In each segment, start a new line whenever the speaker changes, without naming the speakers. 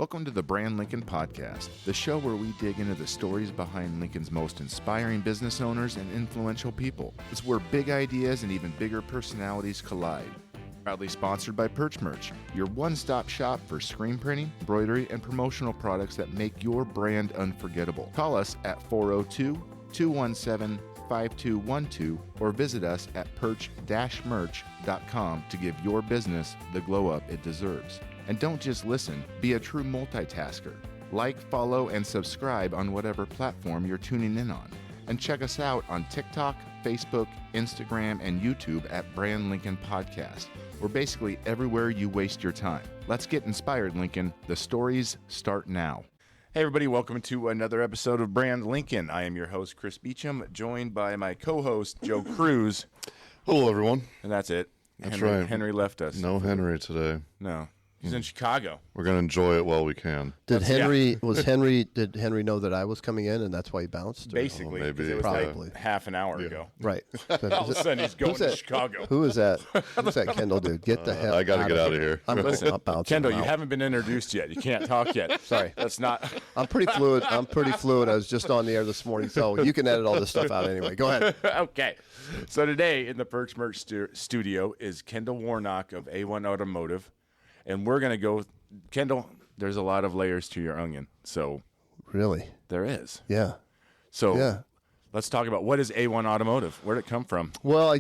Welcome to the Brand Lincoln Podcast, the show where we dig into the stories behind Lincoln's most inspiring business owners and influential people. It's where big ideas and even bigger personalities collide. Proudly sponsored by Perch Merch, your one-stop shop for screen printing, embroidery, and promotional products that make your brand unforgettable. Call us at 402-217-5212 or visit us at perch-merch.com to give your business the glow-up it deserves. And don't just listen, be a true multitasker. Like, follow, and subscribe on whatever platform you're tuning in on. And check us out on TikTok, Facebook, Instagram, and YouTube at Brand Lincoln Podcast. We're basically everywhere you waste your time. Let's get inspired, Lincoln. The stories start now. Hey, everybody. Welcome to another episode of Brand Lincoln. I am your host, Chris Beecham, joined by my co-host, Joe Cruz.
Hello, everyone.
And that's it.
That's right.
Henry left us.
No Henry today.
No. He's in Chicago.
We're going to enjoy it while we can.
Did Henry know that I was coming in and that's why he bounced?
Basically,
maybe.
it was
Probably.
like half an hour ago.
Right.
All of a sudden, he's going to Chicago.
Who is that? Who's that Kendall dude? Get the hell
I got to get out of here.
Listen,
bouncing
Kendall,
him
you
out.
haven't been introduced yet. You can't talk yet.
Sorry.
That's not...
I'm pretty fluid. I was just on the air this morning, so you can edit all this stuff out anyway. Go ahead.
Okay. So today in the Perch Merch studio is Kendall Warnock of A1 Automotive. And we're going to go... Kendall, there's a lot of layers to your onion. So
Really?
there is.
Yeah.
So
Yeah.
let's talk about what is A1 Automotive? Where did it come from?
Well,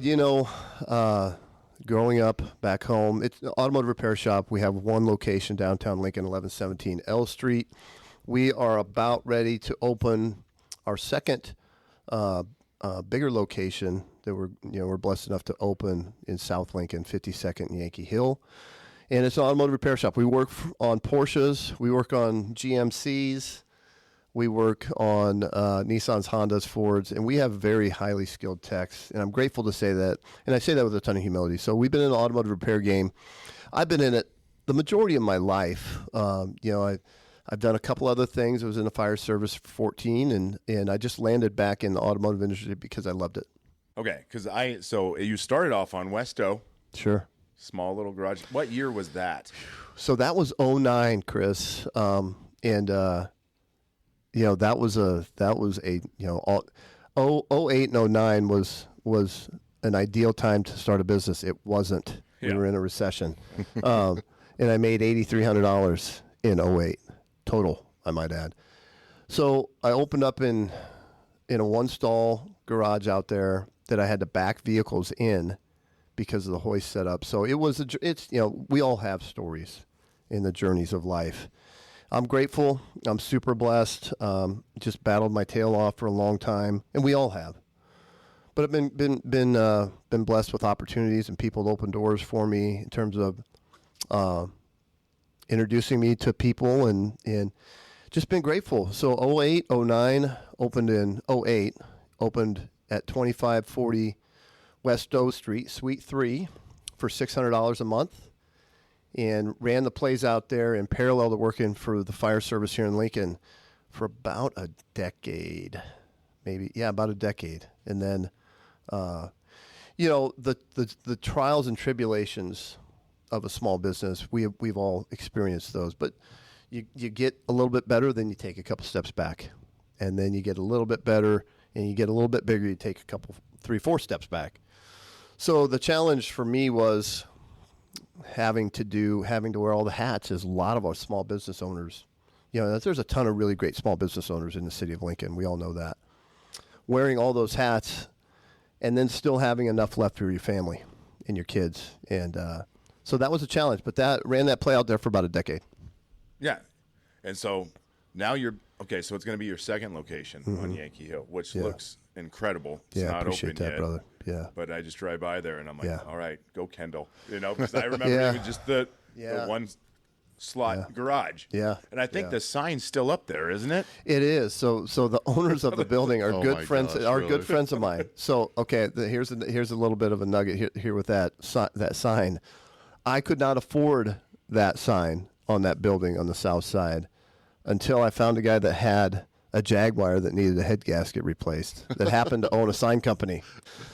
growing up back home, it's an automotive repair shop. We have one location downtown Lincoln, 1117 L Street. We are about ready to open our second bigger location that we're blessed enough to open in South Lincoln, 52nd and Yankee Hill. And it's an automotive repair shop. We work on Porsches. We work on GMCs. We work on Nissans, Hondas, Fords. And we have very highly skilled techs. And I'm grateful to say that. And I say that with a ton of humility. So we've been in the automotive repair game. I've been in it the majority of my life. I've done a couple other things. I was in the fire service for 14. And I just landed back in the automotive industry because I loved it.
Okay. So you started off on Westo.
Sure.
Small little garage. What year was that?
So that was 09, Chris. That was a 08 and 09 was an ideal time to start a business. It wasn't.
Yeah.
We were in a recession. And I made $8,300 in 08 total, I might add. So I opened up in a one-stall garage out there that I had to back vehicles in because of the hoist setup. So we all have stories in the journeys of life. I'm grateful. I'm super blessed. Just battled my tail off for a long time, and we all have. But I've been blessed with opportunities and people to open doors for me in terms of introducing me to people and just been grateful. So 08, 09, opened in 08, opened at 2540 West O Street, Suite 3, for $600 a month, and ran the plays out there in parallel to working for the fire service here in Lincoln for about a decade, about a decade. And then, the trials and tribulations of a small business, we've all experienced those. But you get a little bit better, then you take a couple steps back, and then you get a little bit better, and you get a little bit bigger, you take a couple, 3-4 steps back. So the challenge for me was having to wear all the hats, as a lot of our small business owners. There's a ton of really great small business owners in the city of Lincoln. We all know that. Wearing all those hats and then still having enough left for your family and your kids. And so that was a challenge, but ran that play out there for about a decade.
Yeah. And so now so it's going to be your second location on Yankee Hill, which looks incredible. It's not
appreciate
open
that,
yet,
brother. Yeah.
But I just drive by there and I'm like, all right, go Kendall. Because I remember even just the one slot garage.
Yeah.
And I think the sign's still up there, isn't it?
It is. So the owners of the building are good friends. Good friends of mine. So here's a little bit of a nugget here with that sign. I could not afford that sign on that building on the south side until I found a guy that had a Jaguar that needed a head gasket replaced that happened to own a sign company.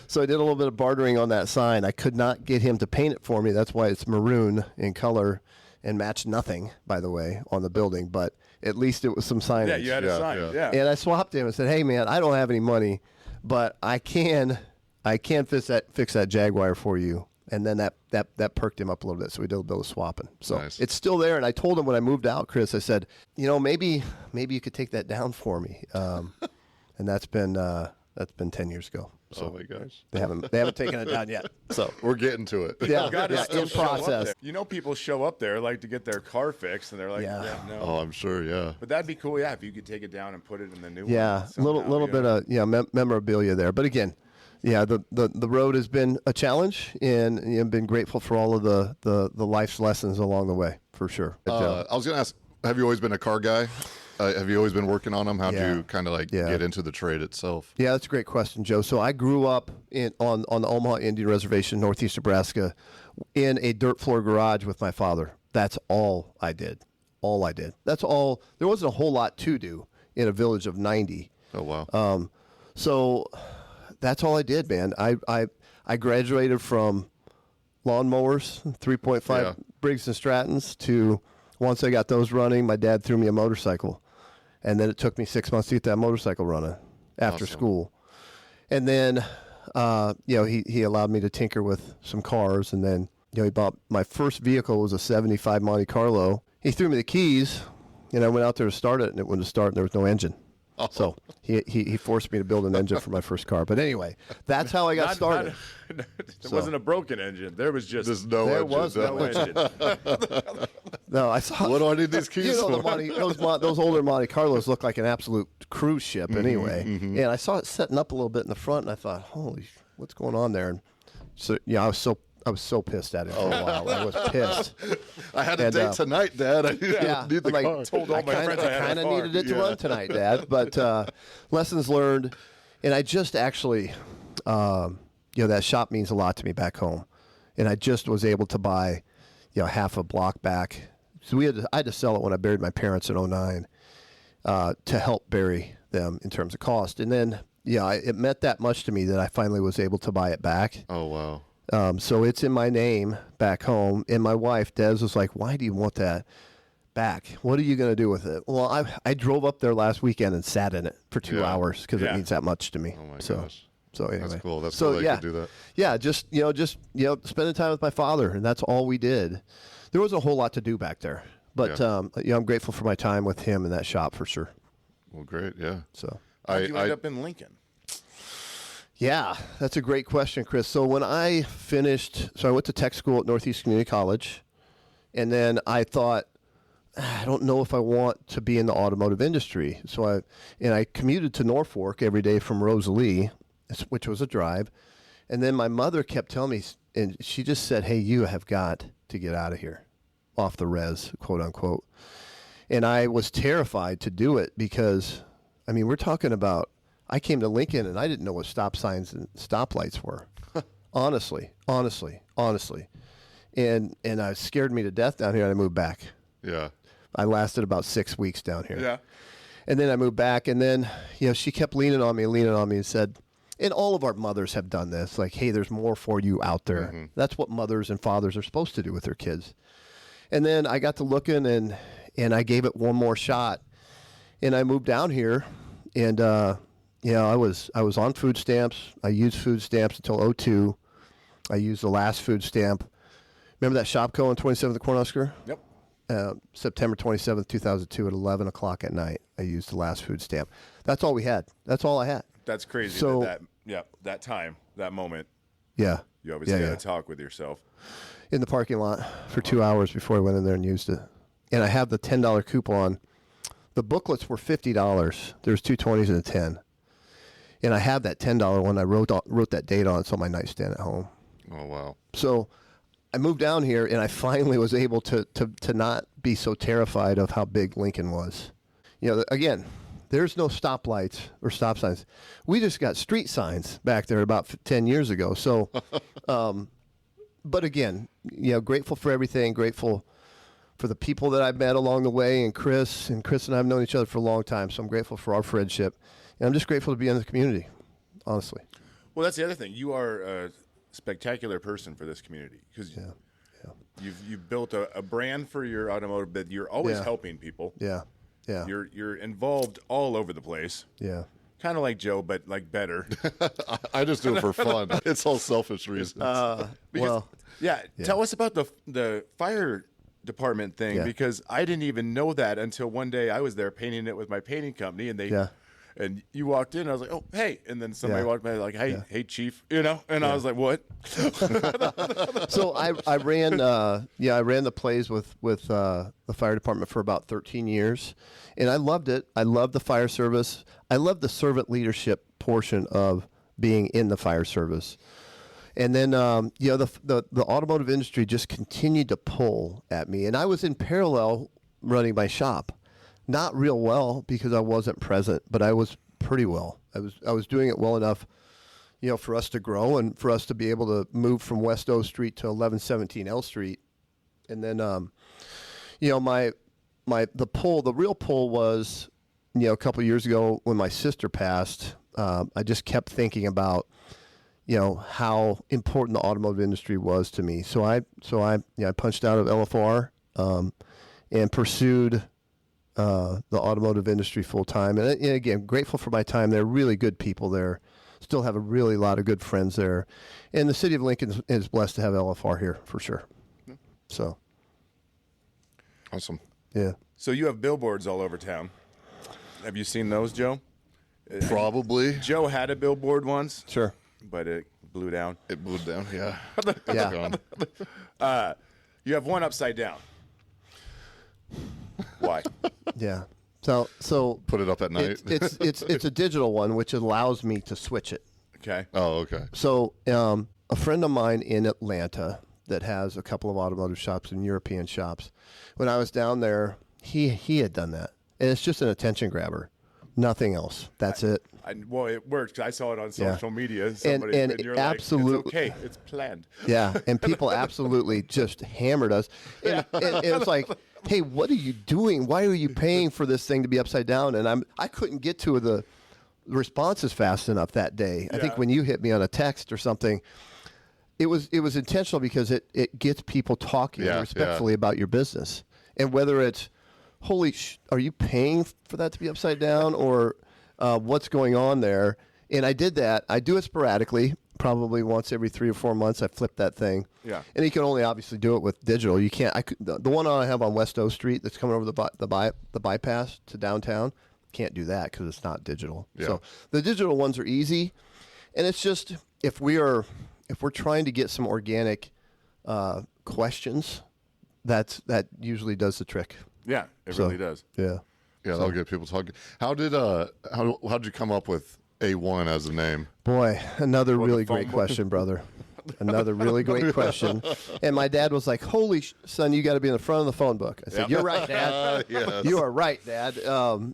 So I did a little bit of bartering on that sign. I could not get him to paint it for me. That's why it's maroon in color. and matched nothing, by the way, on the building, but at least it was some signage.
Yeah, you had a sign. Yeah.
And I swapped him and said, "Hey, man, I don't have any money, but I can fix that Jaguar for you." And then that perked him up a little bit, so we did a little bit of swapping. So
Nice.
it's still there. And I told him when I moved out, Chris, I said, maybe you could take that down for me. And that's been 10 years ago. So
Oh my gosh.
they haven't taken it down yet. So
We're getting to it.
yeah,
God,
yeah,
it's still
in
show up
process.
there. You know, people show up there like to get their car fixed, and they're like,
Yeah.
no.
Oh, I'm sure. Yeah.
But that'd be cool, if you could take it down and put it in the new
Yeah,
one.
a little bit of memorabilia there. But again, yeah, the road has been a challenge, and I've been grateful for all of the life's lessons along the way, for sure. But,
I was going to ask, have you always been a car guy? Have you always been working on them? How would
Yeah.
you kind of
Yeah.
get into the trade itself?
yeah, that's a great question, Joe. So I grew up on the Omaha Indian Reservation, northeast Nebraska, in a dirt floor garage with my father. That's all I did. All I did. That's all. There wasn't a whole lot to do in a village of 90.
Oh, wow.
So that's all I did, man. I graduated from lawnmowers, 3.5
Yeah.
Briggs and Strattons, to once I got those running, my dad threw me a motorcycle. And then it took me 6 months to get that motorcycle running after
Awesome.
school. And then, he allowed me to tinker with some cars. And then, he bought my first vehicle was a 75 Monte Carlo. He threw me the keys, and I went out there to start it, and it wouldn't start, and there was no engine. So he forced me to build an engine for my first car. But anyway, that's how I got started.
It wasn't a broken engine. There was just
There's no
There
engine.
was
no engine.
No, I saw.
What do I need these keys
the
for?
those older Monte Carlos look like an absolute cruise ship anyway. And I saw it setting up a little bit in the front, and I thought, holy, what's going on there? And so I was so pissed at it for a while. I was pissed.
I had a
And,
date tonight, Dad. I need the
I'm like,
car.
Told all my friends I had a
kind of
car.
needed it to
Yeah.
run tonight, Dad. But lessons learned, and I just actually, that shop means a lot to me back home, and I just was able to buy, half a block back. So I had to sell it when I buried my parents in 2009 to help bury them in terms of cost, and then it meant that much to me that I finally was able to buy it back.
Oh, wow.
So it's in my name back home. And my wife, Des, was like, "Why do you want that back? What are you going to do with it?" Well, I drove up there last weekend and sat in it for 2
Yeah.
hours because it
Yeah.
means that much to me.
Oh, my
so,
gosh.
So anyway.
That's cool. That's
so,
cool that you could do that.
Yeah, just spending time with my father, and that's all we did. There wasn't a whole lot to do back there. But, I'm grateful for my time with him in that shop for sure.
Well, great. Yeah.
So.
How'd you end up in Lincoln?
Yeah, that's a great question, Chris. So when I finished, I went to tech school at Northeast Community College, and then I thought, I don't know if I want to be in the automotive industry. So I commuted to Norfolk every day from Rosalie, which was a drive. And then my mother kept telling me, and she just said, "Hey, you have got to get out of here, off the res, quote unquote." And I was terrified to do it because, we're talking about, I came to Lincoln and I didn't know what stop signs and stoplights were. honestly. And it scared me to death down here, and I moved back.
Yeah.
I lasted about 6 weeks down here.
Yeah.
And then I moved back, and then, she kept leaning on me and said, and all of our mothers have done this, like, "Hey, there's more for you out there."
Mm-hmm.
That's what mothers and fathers are supposed to do with their kids. And then I got to looking, and I gave it one more shot, and I moved down here, and I was on food stamps. I used food stamps until 2002. I used the last food stamp. Remember that Shopco on 27th Cornhusker?
Yep.
September 27th, 2002 at 11 o'clock at night. I used the last food stamp. That's all we had. That's all I had.
That's crazy.
So-
that time, that moment,
Yeah.
you obviously
Yeah,
had
yeah.
to talk with yourself.
In the parking lot for 2 hours before I went in there and used it. And I have the $10 coupon. The booklets were $50. There's two 20s and a 10. And I have that $10 one. I wrote that date on it on my nightstand at home.
Oh, wow.
So I moved down here, and I finally was able to not be so terrified of how big Lincoln was. Again, there's no stoplights or stop signs. We just got street signs back there about 10 years ago. So, but again, grateful for everything, grateful for the people that I've met along the way, and Chris and I have known each other for a long time. So I'm grateful for our friendship, and I'm just grateful to be in the community, honestly.
Well, that's the other thing. You are a spectacular person for this community because You've built a brand for your automotive that you're always helping people.
Yeah. Yeah.
You're involved all over the place.
Yeah.
Kind of like Joe, but like better.
I just do it for fun. It's all selfish reasons.
Tell us about the fire department thing, because I didn't even know that until one day I was there painting it with my painting company, and and you walked in, I was like, oh, hey. And then somebody walked by like, hey, chief, and I was like, what?
So I ran the plays with the fire department for about 13 years, and I loved it. I loved the fire service. I loved the servant leadership portion of being in the fire service. And then, the automotive industry just continued to pull at me, and I was in parallel running my shop. Not real well because I wasn't present, but I was pretty well. I was doing it well enough, for us to grow and for us to be able to move from West O Street to 1117 L Street. And then, the real pull was, a couple of years ago when my sister passed. I just kept thinking about, how important the automotive industry was to me. So I punched out of LFR and pursued the automotive industry full time. And again, grateful for my time there. Really good people there. Still have a really lot of good friends there. And the city of Lincoln is blessed to have LFR here for sure. So.
Awesome.
Yeah.
So you have billboards all over town. Have you seen those, Joe?
Probably.
Joe had a billboard once.
Sure.
But it blew down.
It blew down, yeah.
Yeah.
You have one upside down. Why?
Yeah. So
Put it up at night.
It's a digital one, which allows me to switch it.
Okay.
Oh, okay.
So a friend of mine in Atlanta that has a couple of automotive shops and European shops, when I was down there, he had done that. And it's just an attention grabber. Nothing else. That's it.
Well, it worked. I saw it on social media.
And
you're
absolutely,
like, it's okay. It's planned.
Yeah. And people absolutely just hammered us. And it was like, hey, what are you doing? Why are you paying for this thing to be upside down? And I couldn't get to the responses fast enough that day. I think when you hit me on a text or something, it was intentional because it gets people talking respectfully about your business. And whether it's, are you paying for that to be upside down, or what's going on there? And I did that. I do it sporadically, probably once every 3 or 4 months. I flip that thing.
Yeah. And
you can only obviously do it with digital. You can't. The one I have on West O Street that's coming over the bypass to downtown, can't do that because it's not digital.
Yeah.
So the digital ones are easy, and it's just if we're trying to get some organic questions, that usually does the trick.
Yeah, it really does.
Yeah.
Yeah, that'll get people talking. How'd you come up with A1 as a name?
Boy, another really great question, brother. Another really great question. And my dad was like, holy son, you got to be in the front of the phone book. I said, You're right, Dad.
Yes.
You are right, Dad.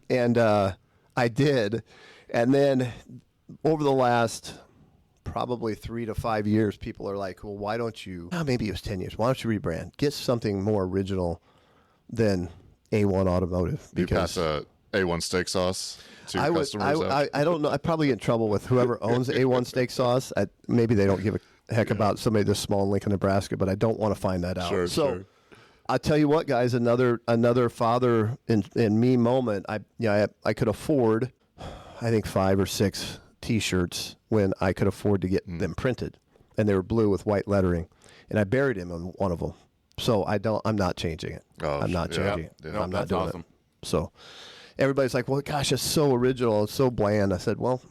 And I did. And then over the last probably 3 to 5 years, people are like, well, why don't you, maybe it was 10 years, why don't you rebrand? Get something more original than A1 Automotive.
You pass a A1 steak sauce to your customers?
I don't know. I probably get in trouble with whoever owns A1 steak sauce. Maybe they don't give a heck about somebody this small in Lincoln, Nebraska, but I don't want to find that out.
Sure.
I'll tell you what, guys, another father in me moment. I could afford, I think 5 or 6 T-shirts when I could afford to get them printed, and they were blue with white lettering, and I buried him in one of them. So I'm not changing it. I'm not changing it.
Yeah.
I'm not doing
awesome.
it. So everybody's like, well, gosh, it's so original. It's so bland. I said, well,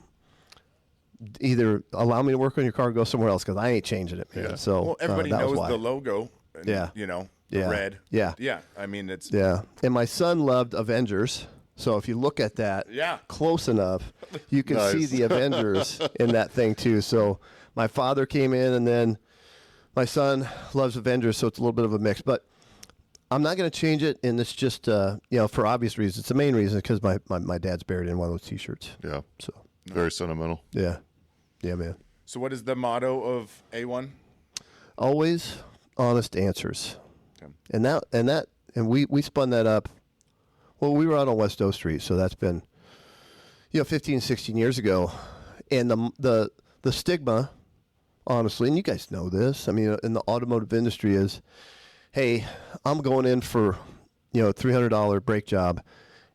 either allow me to work on your car or go somewhere else because I ain't changing it, man.
Yeah.
So
Well, everybody
that was
knows
why.
the logo. And, the red.
Yeah.
Yeah. I mean, it's.
Yeah. And my son loved Avengers. So if you look at that close enough, you can see the Avengers in that thing too. So my father came in, and then my son loves Avengers, so it's a little bit of a mix. But I'm not going to change it, and it's just for obvious reasons. It's the main reason because my dad's buried in one of those T-shirts.
Yeah.
So
very sentimental.
yeah, man.
So what is the motto of A1?
Always honest answers.
Okay.
And we spun that up. Well, we were out on West O Street, so that's been 15, 16 years ago, and the stigma honestly, and you guys know this. I mean, in the automotive industry is, hey, I'm going in for, a $300 brake job,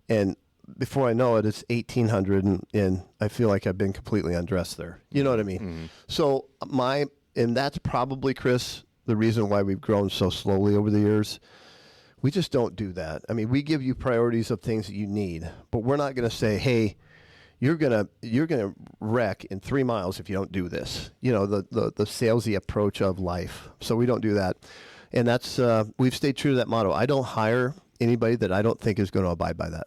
and before I know it, it's $1,800, and I feel like I've been completely undressed there. You know what I mean?
Mm-hmm.
So and that's probably, Chris, the reason why we've grown so slowly over the years. We just don't do that. I mean, we give you priorities of things that you need, but we're not going to say, hey, you're gonna wreck in 3 miles if you don't do this. The salesy approach of life. So we don't do that, and that's we've stayed true to that motto. I don't hire anybody that I don't think is going to abide by that.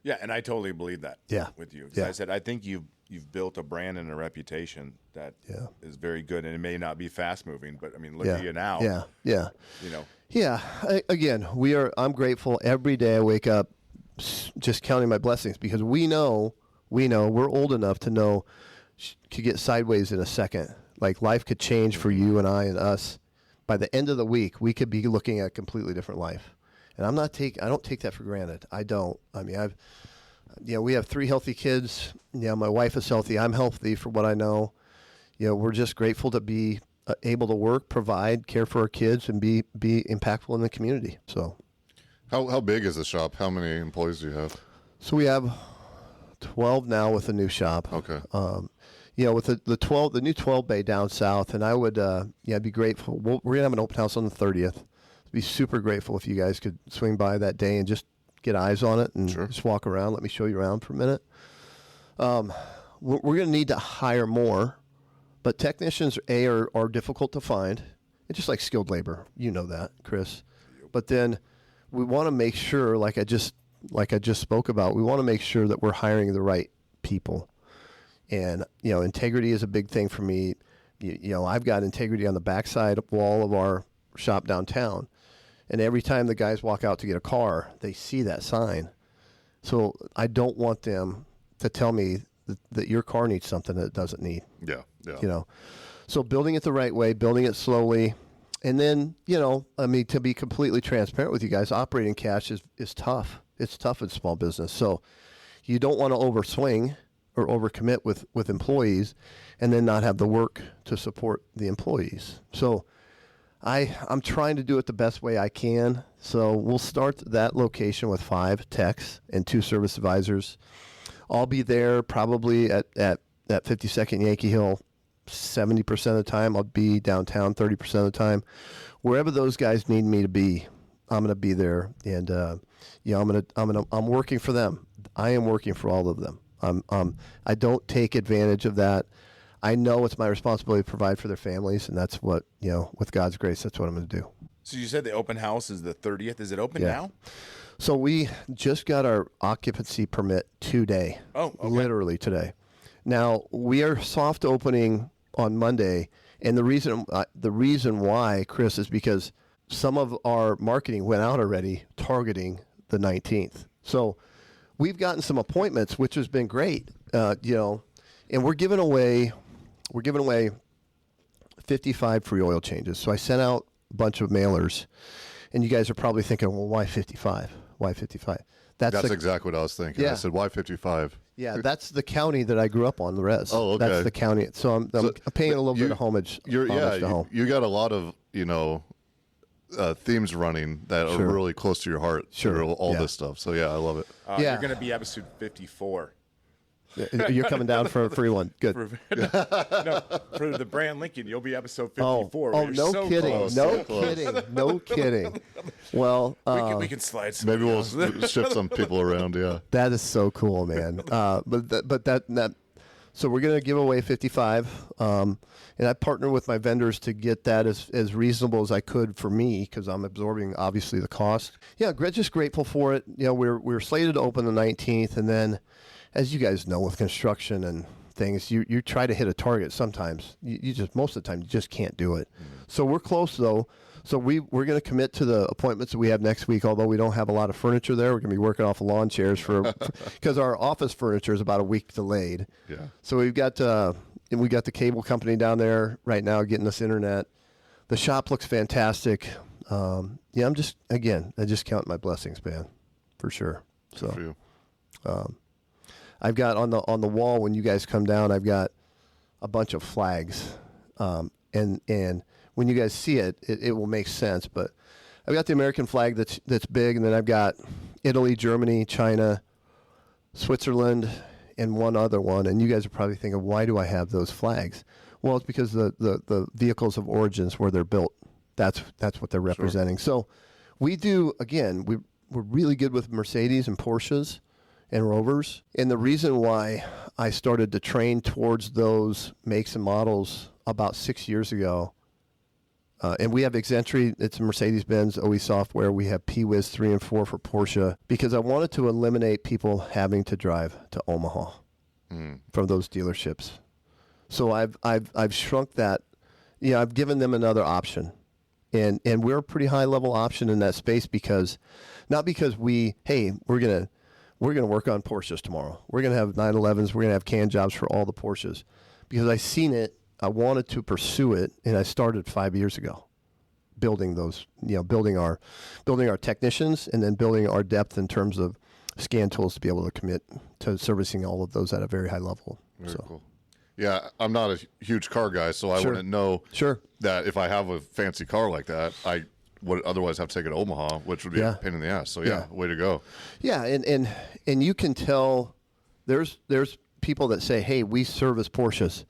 Yeah, and I totally believe that.
Yeah.
With you, 'cause
Yeah.
I said I think you've built a brand and a reputation that is very good, and it may not be fast moving, but I mean, look at you now.
Yeah, yeah,
You know.
yeah. Again, I'm grateful every day. I wake up just counting my blessings because we know we're old enough to know could get sideways in a second. Like life could change for you and I and us. By the end of the week, we could be looking at a completely different life. And I don't take that for granted. I don't. I mean, we have 3 healthy kids. My wife is healthy. I'm healthy for what I know. We're just grateful to be able to work, provide, care for our kids, and be impactful in the community. So,
How big is the shop? How many employees do you have?
so we have 12 now with the new shop.
Okay.
With the new 12 bay down south, and I would be grateful. We're gonna have an open house on the 30th. Be super grateful if you guys could swing by that day and just get eyes on it and just walk around. Let me show you around for a minute. We're going to need to hire more, but technicians are difficult to find. It's just like skilled labor. You know that, Chris. But then we want to make sure, like I just spoke about, we want to make sure that we're hiring the right people. And integrity is a big thing for me. I've got integrity on the backside wall of our shop downtown. And every time the guys walk out to get a car, they see that sign. So I don't want them to tell me that your car needs something that it doesn't need.
Yeah, yeah.
So building it the right way, building it slowly. And then, to be completely transparent with you guys, operating cash is tough. It's tough in small business. So you don't want to overswing or overcommit with employees and then not have the work to support the employees. So I'm trying to do it the best way I can. So we'll start that location with 5 techs and 2 service advisors. I'll be there probably at 52nd Yankee Hill 70% of the time. I'll be downtown 30% of the time. Wherever those guys need me to be, I'm going to be there. And I'm working for them. I am working for all of them. I don't take advantage of that. I know it's my responsibility to provide for their families, and that's what, with God's grace, that's what I'm going to do.
So you said the open house is the 30th. Is it open now?
So we just got our occupancy permit today.
Oh, okay.
Literally today. Now, we are soft opening on Monday, and the reason why, Chris, is because some of our marketing went out already targeting the 19th. So we've gotten some appointments, which has been great, and we're giving away 55 free oil changes. So I sent out a bunch of mailers, and you guys are probably thinking, well, why 55? Why 55?
That's exactly what I was thinking.
Yeah.
I said, why 55?
Yeah, that's the county that I grew up on, the res.
Oh, okay.
That's the county. So I'm paying a little bit of homage to home.
You got a lot of, themes running that are really close to your heart.
Sure.
All this stuff. So, I love it.
You're going to be episode 54.
You're coming down for a free one. Good.
No, for the brand Lincoln, you'll be episode 54.
Oh, no
so
kidding.
close.
No kidding. No kidding. Well,
we can slide some.
Maybe we'll shift some people around, yeah.
That is so cool, man. So we're going to give away 55. And I partner with my vendors to get that as reasonable as I could for me because I'm absorbing, obviously, the cost. Yeah, just grateful for it. We're slated to open the 19th, and then, as you guys know, with construction and things, you try to hit a target sometimes. You just, most of the time, you just can't do it. So we're close, though. So we're going to commit to the appointments that we have next week, although we don't have a lot of furniture there. We're going to be working off of lawn chairs because our office furniture is about a week delayed.
Yeah.
So we got the cable company down there right now getting us internet. The shop looks fantastic. I just count my blessings, man, for sure. So
Good for you.
I've got on the wall when you guys come down, I've got a bunch of flags And when you guys see it, it will make sense. But I've got the American flag that's big, and then I've got Italy, Germany, China, Switzerland, and one other one. And you guys are probably thinking, why do I have those flags? Well, it's because the vehicles of origins where they're built. That's what they're representing. Sure. So we do, again, we're really good with Mercedes and Porsches and Rovers. And the reason why I started to train towards those makes and models about 6 years ago, and we have Xentry, it's a Mercedes-Benz OE software. We have P-Wiz 3 and 4 for Porsche, because I wanted to eliminate people having to drive to Omaha from those dealerships. So I've shrunk that. I've given them another option. And we're a pretty high level option in that space, because not because we're gonna work on Porsches tomorrow. We're gonna have 911s. We're gonna have can jobs for all the Porsches, because I seen it. I wanted to pursue it, and I started 5 years ago, building those. Building our technicians, and then building our depth in terms of scan tools to be able to commit to servicing all of those at a very high level.
Very cool. Yeah, I'm not a huge car guy, so I wouldn't know that if I have a fancy car like that, I would otherwise have to take it to Omaha, which would be a pain in the ass. So way to go. Yeah,
and you can tell there's people that say, hey, we service Porsches.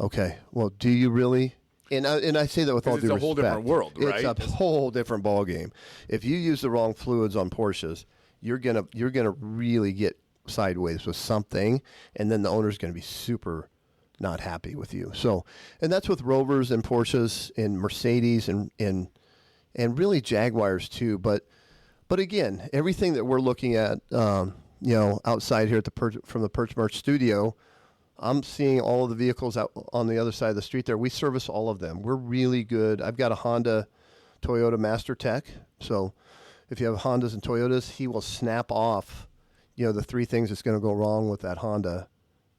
Okay, well, do you really? And I say that with all due respect.
It's a whole different world, right?
It's a whole different ballgame. If you use the wrong fluids on Porsches, you're gonna really get sideways with something, and then the owner's gonna be super not happy with you. So, and that's with Rovers and Porsches and Mercedes and really Jaguars too. But again, everything that we're looking at, outside here at from the Perch Merch studio, I'm seeing all of the vehicles out on the other side of the street there. We service all of them. We're really good. I've got a Honda Toyota Master Tech. So if you have Hondas and Toyotas, he will snap off, the three things that's going to go wrong with that Honda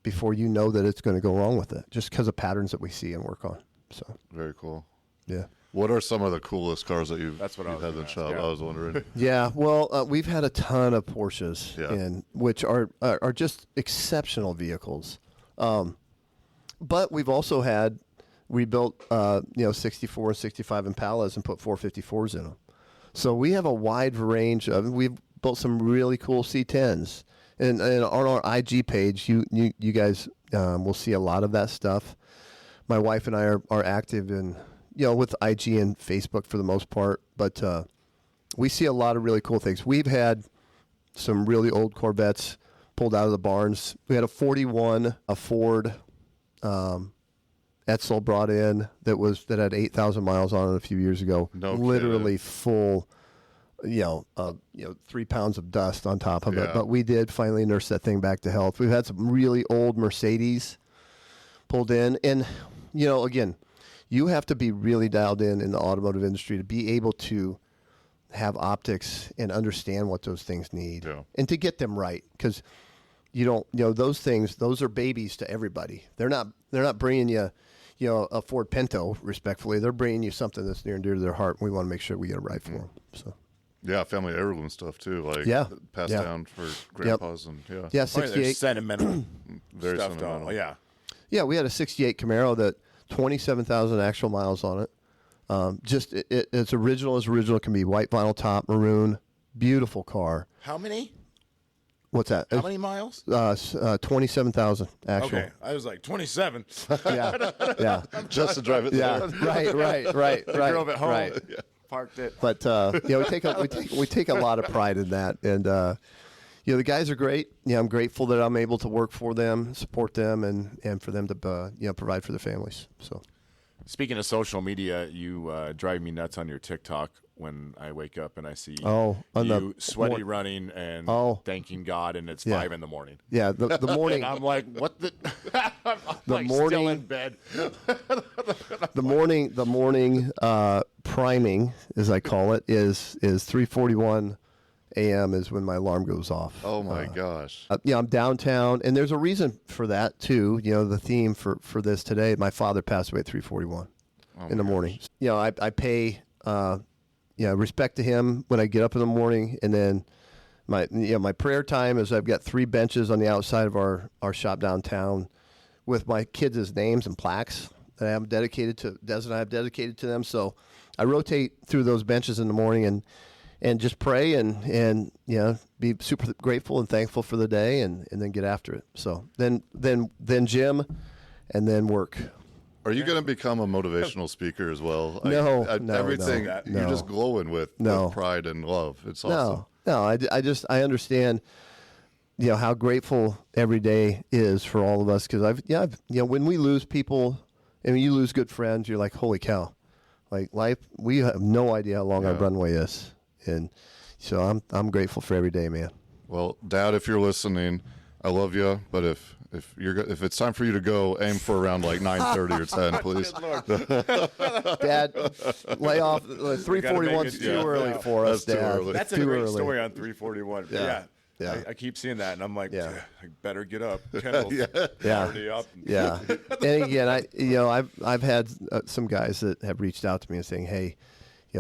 before you know that it's going to go wrong with it, just because of patterns that we see and work on. So
very cool.
Yeah.
What are some of the coolest cars that you've
had
in the shop? I was wondering.
Yeah, well, we've had a ton of Porsches, which are just exceptional vehicles. But we've also we built 64 and 65 Impalas and put 454s in them. So we have a wide range of. We've built some really cool C10s. And on our IG page, you guys will see a lot of that stuff. My wife and I are active in, with IG and Facebook for the most part, but we see a lot of really cool things. We've had some really old Corvettes pulled out of the barns. We had a 41, a Ford Etzel brought in that had 8,000 miles on it a few years ago. Literally full. 3 pounds of dust on top of it. But we did finally nurse that thing back to health. We've had some really old Mercedes pulled in. And, again, you have to be really dialed in the automotive industry to be able to have optics and understand what those things need and to get them right. Because those are babies to everybody. They're not bringing you, a Ford Pinto, respectfully. They're bringing you something that's near and dear to their heart. And we want to make sure we get it right for them. So.
Yeah, family heirloom stuff too, passed down for grandpas and
68
sentimental,
very
stuff.
sentimental.
Yeah, we had a '68 Camaro that 27,000 actual miles on it. It's original as original can be. White vinyl top, maroon, beautiful car.
How many?
What's that?
How many miles?
27,000 actual.
Okay, I was like 27.
yeah,
just to drive it.
Yeah, right.
I drove it home.
Right.
Yeah. Parked it.
But we take a lot of pride in that, and the guys are great. I'm grateful that I'm able to work for them, support them, and for them to provide for their families. So,
speaking of social media, you drive me nuts on your TikTok when I wake up and I see you sweaty running and thanking God, and it's 5 a.m.
Yeah, the morning.
And I'm like, what the? I'm like
morning,
still in bed.
the morning priming, as I call it, is 3:41 a.m. is when my alarm goes off.
Oh my gosh.
I'm downtown, and there's a reason for that too. The theme for this today. My father passed away at 3:41 in the morning. I pay respect to him when I get up in the morning, and then my prayer time is I've got 3 benches on the outside of our shop downtown with my kids' names and plaques. that I am dedicated to. Des and I have dedicated to them. So I rotate through those benches in the morning and just pray and be super grateful and thankful for the day and then get after it. So then gym and then work.
Are you going to become a motivational speaker as well?
No,
everything you're just glowing with pride and love. It's awesome.
No, I understand, how grateful every day is for all of us. Because when we lose people, and you lose good friends, you're like, holy cow, like life. We have no idea how long our runway is, and so I'm grateful for every day, man.
Well, Dad, if you're listening, I love you, but if it's time for you to go, aim for around like 9:30 or 10, please.
Dad, lay off. 341's too early for us, Dad.
Too early.
That's a great story on 341.
Yeah.
I keep seeing that, and I'm like, I better get up. Kendall's already up.
Yeah. And again, I've had some guys that have reached out to me and saying, hey,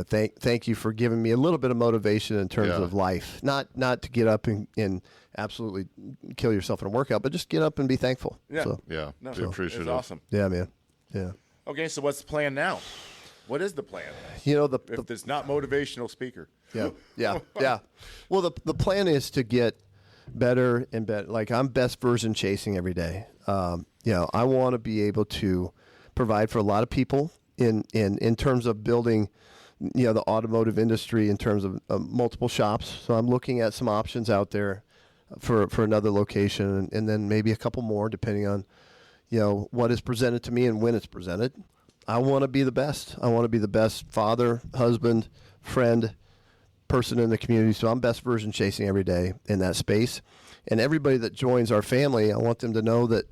thank you for giving me a little bit of motivation in terms of life. Not to get up and absolutely kill yourself in a workout, but just get up and be thankful.
Yeah.
So,
Be appreciative.
It's awesome.
Yeah, man. Yeah.
Okay, so what's the plan now? What is the plan?
If
it's not motivational speaker.
Yeah. Well, the plan is to get better and better. Like I'm best version chasing every day. I want to be able to provide for a lot of people in terms of building, the automotive industry in terms of multiple shops. So I'm looking at some options out there for another location and then maybe a couple more depending on, what is presented to me and when it's presented. I want to be the best. I want to be the best father, husband, friend, person in the community. So I'm best version chasing every day in that space. And everybody that joins our family, I want them to know that,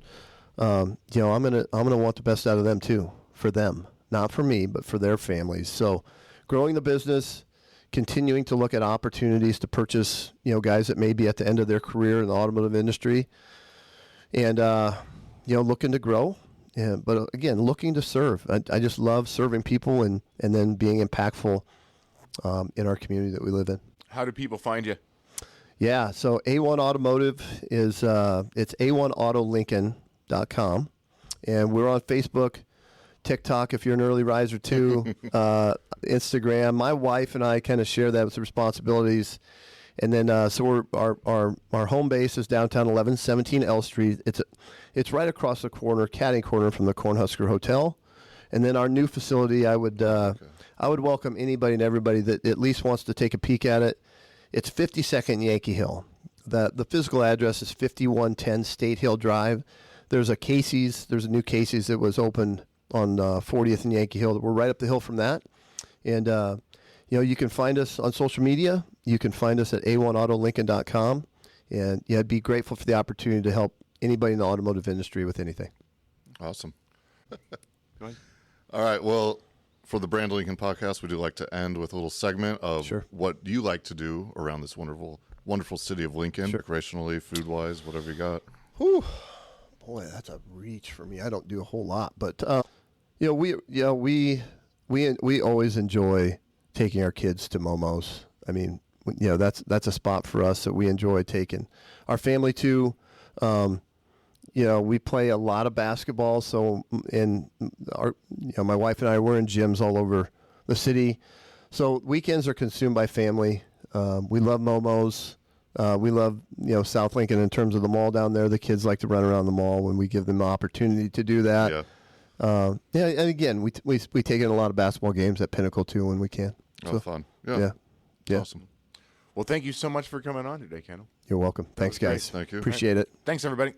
I'm gonna want the best out of them too, for them, not for me, but for their families. So growing the business, continuing to look at opportunities to purchase, guys that may be at the end of their career in the automotive industry, and looking to grow. Yeah, but again, looking to serve. I just love serving people and then being impactful in our community that we live in.
How do people find you?
Yeah, so A1 Automotive is it's A1AutoLincoln.com, and we're on Facebook, TikTok if you're an early riser too, Instagram. My wife and I kind of share that with the responsibilities. And then, so our home base is downtown 1117 L Street. It's right across the corner, catty corner from the Cornhusker Hotel. And then our new facility, I would welcome anybody and everybody that at least wants to take a peek at it. It's 52nd Yankee Hill. The physical address is 5110 State Hill Drive. There's a new Casey's that was opened on 40th and Yankee Hill. We're right up the hill from that. And, you can find us on social media. You can find us at A1AutoLincoln.com. And I'd be grateful for the opportunity to help anybody in the automotive industry with anything.
Awesome.
Go ahead.
All right. Well, for the Brand Lincoln podcast, we do like to end with a little segment of what you like to do around this wonderful, wonderful city of Lincoln, recreationally, food-wise, whatever you got.
Whew. Boy, that's a reach for me. I don't do a whole lot, but we always enjoy taking our kids to Momo's. I mean, that's a spot for us that we enjoy taking our family to. We play a lot of basketball. So my wife and I, we're in gyms all over the city. So weekends are consumed by family. We love Momo's. We love, South Lincoln in terms of the mall down there. The kids like to run around the mall when we give them the opportunity to do that.
Yeah.
And again, we take in a lot of basketball games at Pinnacle too when we can.
So fun. Yeah. Awesome.
Well, thank you so much for coming on today, Kendall.
You're welcome. Thanks, guys.
Thank you.
Appreciate it.
Thanks, everybody.